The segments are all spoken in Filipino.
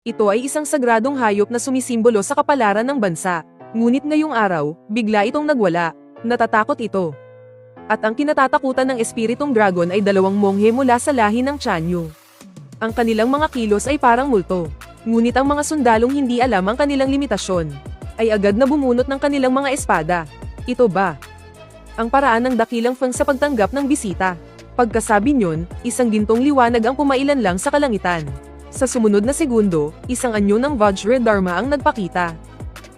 Ito ay isang sagradong hayop na sumisimbolo sa kapalaran ng bansa. Ngunit ngayong araw, bigla itong nagwala. Natatakot ito. At ang kinatatakutan ng espiritong dragon ay 2 monghe mula sa lahi ng Chanyu. Ang kanilang mga kilos ay parang multo. Ngunit ang mga sundalong hindi alam ang kanilang limitasyon, ay agad na bumunot ng kanilang mga espada. Ito ba ang paraan ng dakilang Feng sa pagtanggap ng bisita? Pagkasabi niyon, isang gintong liwanag ang pumailan lang sa kalangitan. Sa sumunod na segundo, isang anyo ng Vajradharma ang nagpakita.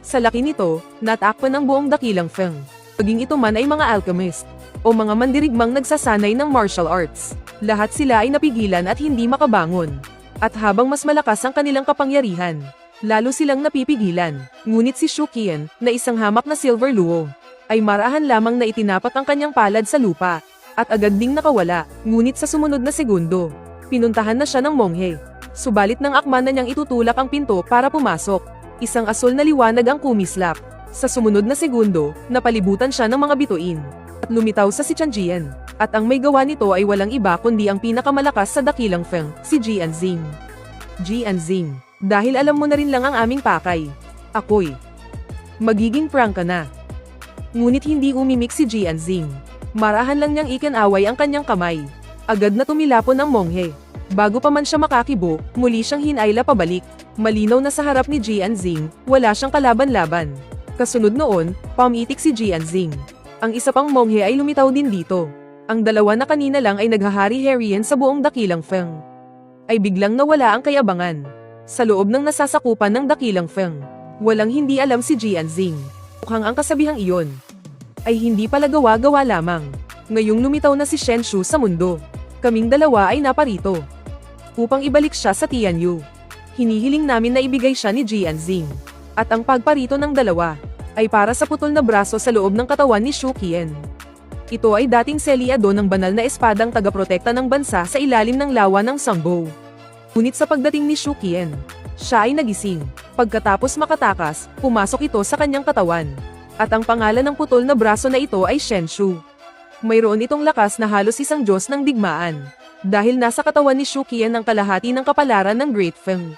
Sa laki nito, natakpan ang buong dakilang Feng. Paging ito man ay mga alchemist, o mga mandirigmang nagsasanay ng martial arts. Lahat sila ay napigilan at hindi makabangon. At habang mas malakas ang kanilang kapangyarihan, lalo silang napipigilan. Ngunit si Shu Qian, na isang hamak na silver luo, ay marahan lamang na itinapat ang kanyang palad sa lupa, at agad ding nakawala. Ngunit sa sumunod na segundo, pinuntahan na siya ng monghe. Subalit nang akma na niyang itutulak ang pinto para pumasok, isang asul na liwanag ang kumislap. Sa sumunod na segundo, napalibutan siya ng mga bituin, at lumitaw sa si Chanjian. At ang may gawa nito ay walang iba kundi ang pinakamalakas sa dakilang Feng, si Jianzing. Jianzing, dahil alam mo na rin lang ang aming pakay. Ako'y magiging prank ka na. Ngunit hindi umimik si Jianzing. Marahan lang niyang ikinaway ang kanyang kamay. Agad na tumilapon ang monghe. Bago pa man siya makakibo, muli siyang hinayla pabalik. Malinaw na sa harap ni Jianzing, wala siyang kalaban-laban. Kasunod noon, pumitik si Jianzing. Ang isa pang monghe ay lumitaw din dito. Ang dalawa na kanina lang ay naghahari-harian sa buong dakilang Feng, ay biglang nawala ang kayabangan. Sa loob ng nasasakupan ng dakilang Feng, walang hindi alam si Jianzing. Mukhang ang kasabihang iyon ay hindi pala gawa-gawa lamang. Ngayong lumitaw na si Shen Shu sa mundo, kaming dalawa ay naparito upang ibalik siya sa Tianyu. Hinihiling namin na ibigay siya ni Jianzing. At ang pagparito ng dalawa ay para sa putol na braso sa loob ng katawan ni Shu Qian. Ito ay dating selyado ng banal na espadang tagaprotekta ng bansa sa ilalim ng lawa ng Sangbo. Ngunit sa pagdating ni Shu Qian, siya ay nagising. Pagkatapos makatakas, pumasok ito sa kanyang katawan. At ang pangalan ng putol na braso na ito ay Shen Shu. Mayroon itong lakas na halos isang Diyos ng digmaan. Dahil nasa katawan ni Shu Qian ang kalahati ng kapalaran ng Great Feng.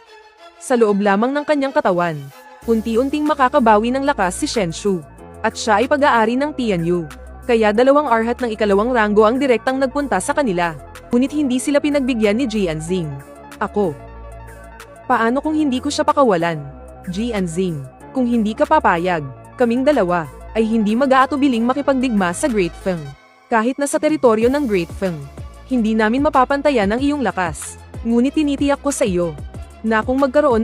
Sa loob lamang ng kanyang katawan, unti-unting makakabawi ng lakas si Shen Shu. At siya ay pag-aari ng Tianyu. Kaya 2 arhat ng ikalawang ranggo ang direktang nagpunta sa kanila. Ngunit hindi sila pinagbigyan ni Jianzing. Ako. Paano kung hindi ko siya pakawalan? Jianzing, kung hindi ka papayag, kaming dalawa ay hindi mag-aatubiling makipagdigma sa Great Feng. Kahit nasa teritoryo ng Great Feng, hindi namin mapapantayan ang iyong lakas. Ngunit tinitiyak ko sa iyo na kung magkaroon